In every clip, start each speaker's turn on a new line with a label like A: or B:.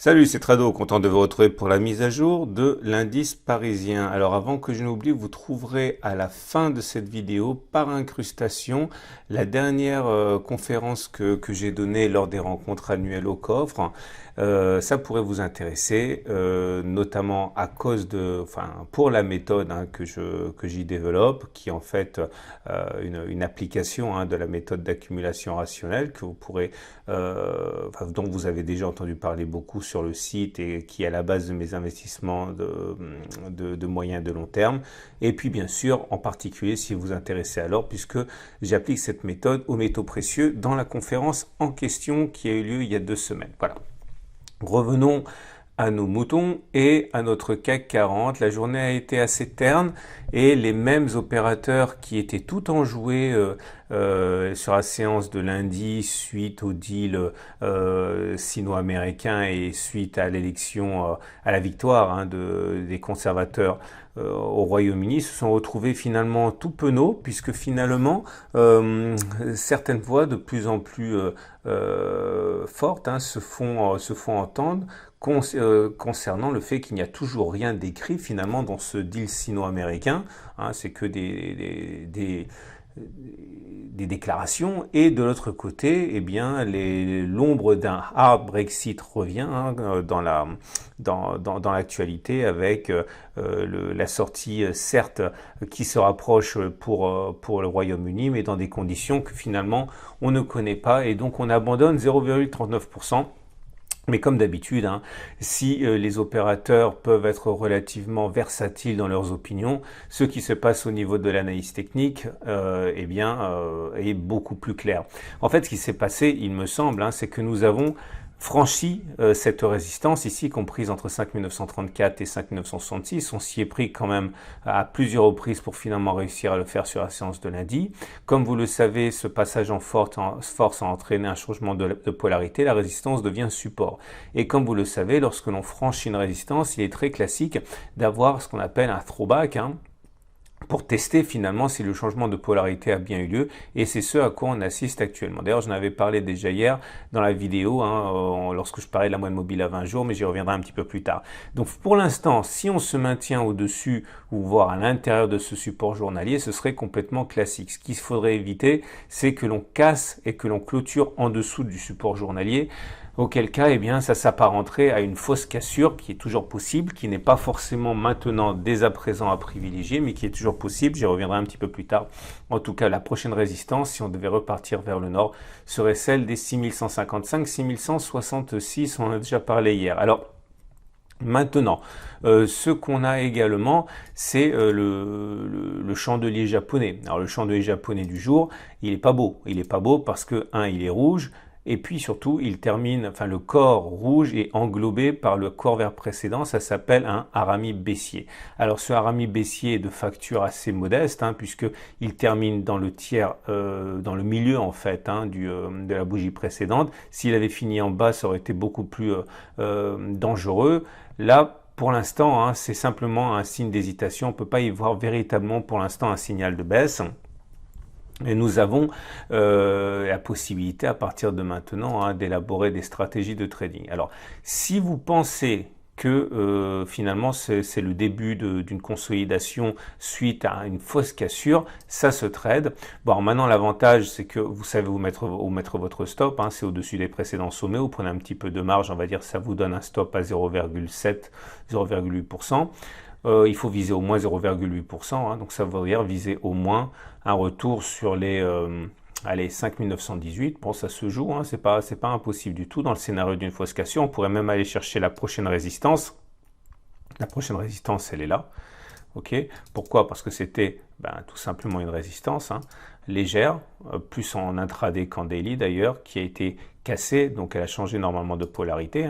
A: Salut, c'est Trado, content de vous retrouver pour la mise à jour de l'indice parisien. Alors avant que je n'oublie, vous trouverez à la fin de cette vidéo, par incrustation, la dernière conférence que j'ai donnée lors des rencontres annuelles au coffre. Ça pourrait vous intéresser, notamment à cause pour la méthode que j'y développe, qui est en fait une application de la méthode d'accumulation rationnelle que vous pourrez, dont vous avez déjà entendu parler beaucoup sur le site et qui est à la base de mes investissements de moyen et de long terme. Et puis bien sûr, en particulier si vous vous intéressez à l'or, puisque j'applique cette méthode aux métaux précieux dans la conférence en question qui a eu lieu il y a 2 semaines. Voilà. Revenons à nos moutons et à notre CAC 40. La journée a été assez terne et les mêmes opérateurs qui étaient tout enjoués sur la séance de lundi suite au deal sino-américain et suite à l'élection, à la victoire des conservateurs au Royaume-Uni, se sont retrouvés finalement tout penauds, puisque finalement certaines voix de plus en plus fortes se font entendre concernant le fait qu'il n'y a toujours rien d'écrit finalement dans ce deal sino-américain. C'est que des déclarations, et de l'autre côté, eh bien, l'ombre d'un hard Brexit revient dans l'actualité avec la sortie, certes, qui se rapproche pour le Royaume-Uni, mais dans des conditions que finalement on ne connaît pas, et donc on abandonne 0,39%. Mais comme d'habitude, si les opérateurs peuvent être relativement versatiles dans leurs opinions, ce qui se passe au niveau de l'analyse technique est beaucoup plus clair. En fait, ce qui s'est passé, il me semble, c'est que nous avons franchi cette résistance ici, comprise entre 5934 et 5966. On s'y est pris quand même à plusieurs reprises pour finalement réussir à le faire sur la séance de lundi. Comme vous le savez, ce passage en force a entraîné un changement de polarité. La résistance devient support. Et comme vous le savez, lorsque l'on franchit une résistance, il est très classique d'avoir ce qu'on appelle un throwback, pour tester finalement si le changement de polarité a bien eu lieu, et c'est ce à quoi on assiste actuellement. D'ailleurs, j'en avais parlé déjà hier dans la vidéo, lorsque je parlais de la moyenne mobile à 20 jours, mais j'y reviendrai un petit peu plus tard. Donc pour l'instant, si on se maintient au-dessus ou voire à l'intérieur de ce support journalier, ce serait complètement classique. Ce qu'il faudrait éviter, c'est que l'on casse et que l'on clôture en dessous du support journalier, auquel cas, eh bien, ça s'apparenterait à une fausse cassure qui est toujours possible, qui n'est pas forcément maintenant, dès à présent, à privilégier, mais qui est toujours possible. J'y reviendrai un petit peu plus tard. En tout cas, la prochaine résistance, si on devait repartir vers le nord, serait celle des 6155, 6166, on en a déjà parlé hier. Alors, maintenant, ce qu'on a également, c'est le chandelier japonais. Alors, le chandelier japonais du jour, il est pas beau. Il est pas beau parce que, il est rouge. Et puis surtout, le corps rouge est englobé par le corps vert précédent, ça s'appelle un harami baissier. Alors ce harami baissier est de facture assez modeste, puisqu'il termine dans le tiers, dans le milieu en fait, de la bougie précédente. S'il avait fini en bas, ça aurait été beaucoup plus dangereux. Là, pour l'instant, c'est simplement un signe d'hésitation, on ne peut pas y voir véritablement pour l'instant un signal de baisse. Et nous avons la possibilité à partir de maintenant d'élaborer des stratégies de trading. Alors, si vous pensez que finalement c'est le début d'une consolidation suite à une fausse cassure, ça se trade. Bon, maintenant l'avantage c'est que vous savez où mettre votre stop, c'est au-dessus des précédents sommets, vous prenez un petit peu de marge, on va dire ça vous donne un stop à 0,7, 0,8%. Il faut viser au moins 0,8%, donc ça veut dire viser au moins un retour sur les 5918. Bon, ça se joue, c'est pas impossible du tout dans le scénario d'une fausse cassure. On pourrait même aller chercher la prochaine résistance. La prochaine résistance, elle est là. Ok. Pourquoi? Parce que c'était tout simplement une résistance légère, plus en intraday qu'en daily d'ailleurs, qui a été cassée, donc elle a changé normalement de polarité.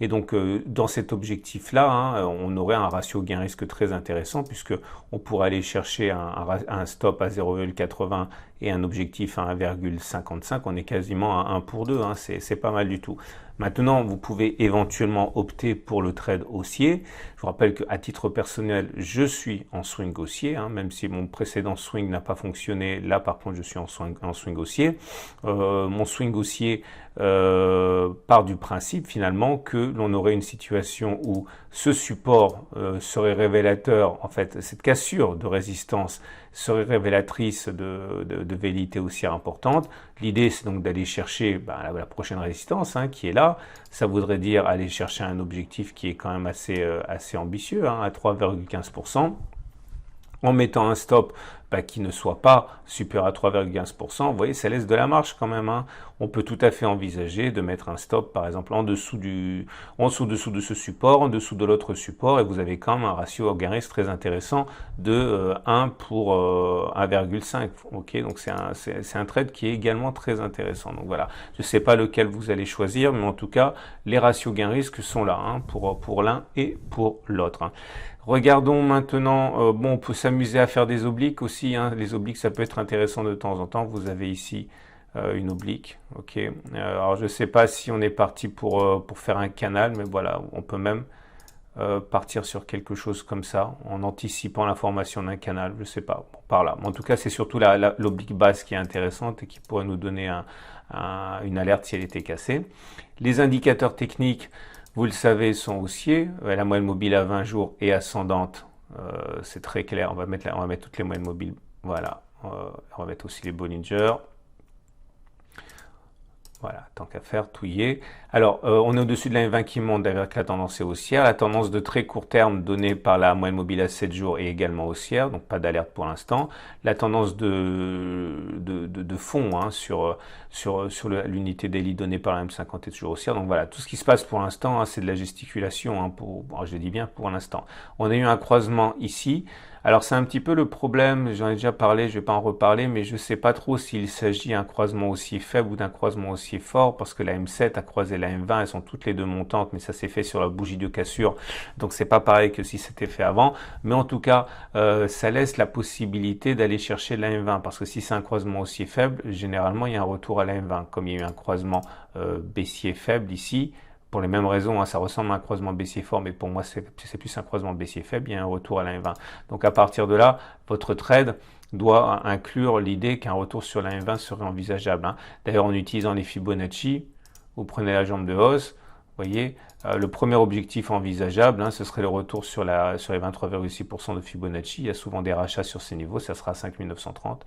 A: Et donc dans cet objectif-là, on aurait un ratio gain-risque très intéressant, puisque on pourrait aller chercher un stop à 0,80 et un objectif à 1,55. On est quasiment à 1 pour 2, c'est pas mal du tout. Maintenant, vous pouvez éventuellement opter pour le trade haussier. Je vous rappelle qu'à titre personnel, je suis en swing haussier, même si mon précédent swing n'a pas fonctionné. Là, par par contre je suis en swing haussier. Mon swing haussier part du principe finalement que l'on aurait une situation où ce support serait révélateur, en fait cette cassure de résistance serait révélatrice de velléité haussière importante. L'idée c'est donc d'aller chercher la prochaine résistance qui est là. Ça voudrait dire aller chercher un objectif qui est quand même assez ambitieux, à 3,15%. En mettant un stop qui ne soit pas supérieur à 3,15%, vous voyez, ça laisse de la marge quand même. On peut tout à fait envisager de mettre un stop, par exemple, en dessous de ce support, en dessous de l'autre support, et vous avez quand même un ratio gain-risque très intéressant de 1 pour 1,5. Ok, donc c'est un trade qui est également très intéressant. Donc voilà, je ne sais pas lequel vous allez choisir, mais en tout cas, les ratios gain-risque sont là pour l'un et pour l'autre. Regardons maintenant, on peut s'amuser à faire des obliques aussi. Les obliques, ça peut être intéressant de temps en temps. Vous avez ici une oblique. Ok. Alors je ne sais pas si on est parti pour faire un canal, mais voilà, on peut même partir sur quelque chose comme ça, en anticipant la formation d'un canal. Je ne sais pas, par là. Mais en tout cas, c'est surtout l'oblique basse qui est intéressante et qui pourrait nous donner une alerte si elle était cassée. Les indicateurs techniques, vous le savez, sont haussiers. La moyenne mobile à 20 jours est ascendante. C'est très clair. On va mettre toutes les moyennes mobiles. Voilà. On va mettre aussi les Bollinger. Voilà, tant qu'à faire, touiller. Alors, on est au-dessus de la M20 qui monte avec la tendance est haussière. La tendance de très court terme donnée par la moyenne mobile à 7 jours est également haussière, donc pas d'alerte pour l'instant. La tendance de fond sur l'unité daily donnée par la M50 est toujours haussière. Donc voilà, tout ce qui se passe pour l'instant, c'est de la gesticulation, je dis bien pour l'instant. On a eu un croisement ici. Alors c'est un petit peu le problème, j'en ai déjà parlé, je ne vais pas en reparler, mais je ne sais pas trop s'il s'agit d'un croisement haussier faible ou d'un croisement haussier fort, parce que la M7 a croisé la M20, elles sont toutes les deux montantes, mais ça s'est fait sur la bougie de cassure, donc c'est pas pareil que si c'était fait avant, mais en tout cas, ça laisse la possibilité d'aller chercher la M20, parce que si c'est un croisement haussier faible, généralement il y a un retour à la M20, comme il y a eu un croisement baissier faible ici, pour les mêmes raisons, ça ressemble à un croisement baissier fort, mais pour moi, c'est plus un croisement baissier faible, il y a un retour à la M20. Donc à partir de là, votre trade doit inclure l'idée qu'un retour sur la M20 serait envisageable. D'ailleurs, en utilisant les Fibonacci, vous prenez la jambe de hausse, vous voyez, le premier objectif envisageable, ce serait le retour sur les 23,6% de Fibonacci. Il y a souvent des rachats sur ces niveaux, ça sera 5930.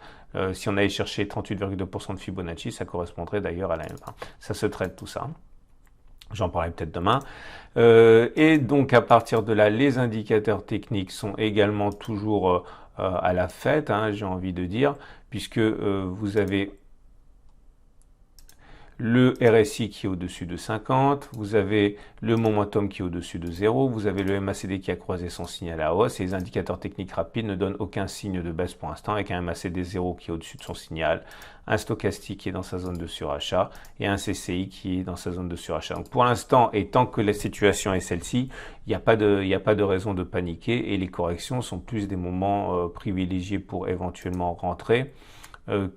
A: Si on allait chercher 38,2% de Fibonacci, ça correspondrait d'ailleurs à la M20. Ça se traite tout ça. J'en parlerai peut-être demain. Et donc à partir de là, les indicateurs techniques sont également toujours à la fête, j'ai envie de dire, puisque vous avez le RSI qui est au-dessus de 50, vous avez le momentum qui est au-dessus de 0, vous avez le MACD qui a croisé son signal à hausse, et les indicateurs techniques rapides ne donnent aucun signe de baisse pour l'instant, avec un MACD 0 qui est au-dessus de son signal, un stochastique qui est dans sa zone de surachat, et un CCI qui est dans sa zone de surachat. Donc pour l'instant, et tant que la situation est celle-ci, il n'y a pas de raison de paniquer, et les corrections sont plus des moments privilégiés pour éventuellement rentrer,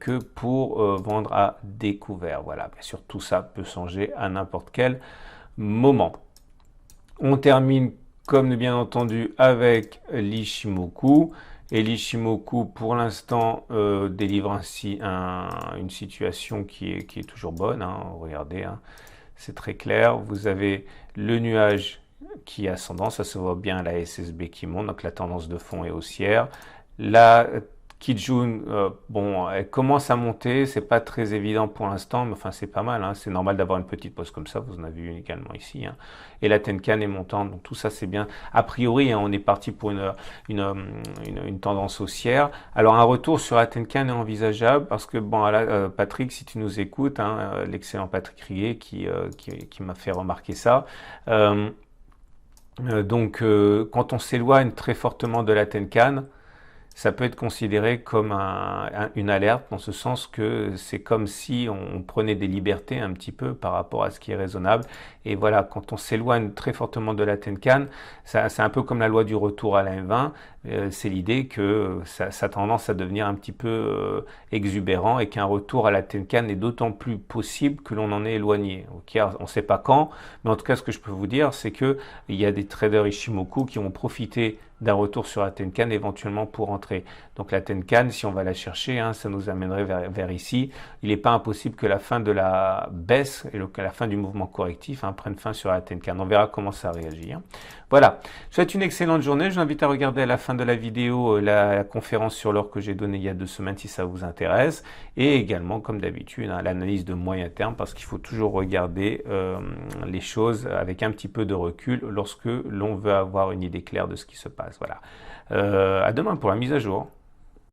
A: que pour vendre à découvert. Voilà, bien sûr, tout ça peut changer à n'importe quel moment. On termine, comme bien entendu, avec l'Ichimoku. Et l'Ichimoku, pour l'instant, délivre ainsi une situation qui est toujours bonne. Regardez, c'est très clair. Vous avez le nuage qui est ascendant, ça se voit bien, la SSB qui monte, donc la tendance de fond est haussière. La Kijun, elle commence à monter, c'est pas très évident pour l'instant, mais enfin c'est pas mal, c'est normal d'avoir une petite pause comme ça, vous en avez une également ici, et la Tenkan est montante, donc tout ça c'est bien. A priori, on est parti pour une tendance haussière. Alors un retour sur la Tenkan est envisageable, parce que Patrick, si tu nous écoutes, l'excellent Patrick Rier qui m'a fait remarquer ça, donc quand on s'éloigne très fortement de la Tenkan, ça peut être considéré comme une alerte, dans ce sens que c'est comme si on prenait des libertés un petit peu par rapport à ce qui est raisonnable. Et voilà, quand on s'éloigne très fortement de la Tenkan, c'est un peu comme la loi du retour à la M20. C'est l'idée que ça a tendance à devenir un petit peu exubérant, et qu'un retour à la Tenkan est d'autant plus possible que l'on en est éloigné. Okay, on ne sait pas quand, mais en tout cas, ce que je peux vous dire, c'est qu'il y a des traders Ichimoku qui ont profité d'un retour sur la Tenkan éventuellement pour entrer montrer. Donc la Tenkan, si on va la chercher, hein, ça nous amènerait vers ici. Il n'est pas impossible que la fin de la baisse et que la fin du mouvement correctif hein, prenne fin sur la Tenkan. On verra comment ça réagit. Hein. Voilà, je vous souhaite une excellente journée. Je vous invite à regarder à la fin de la vidéo la conférence sur l'or que j'ai donnée il y a 2 semaines si ça vous intéresse. Et également, comme d'habitude, hein, l'analyse de moyen terme parce qu'il faut toujours regarder les choses avec un petit peu de recul lorsque l'on veut avoir une idée claire de ce qui se passe. Voilà. À demain pour la mise à jour.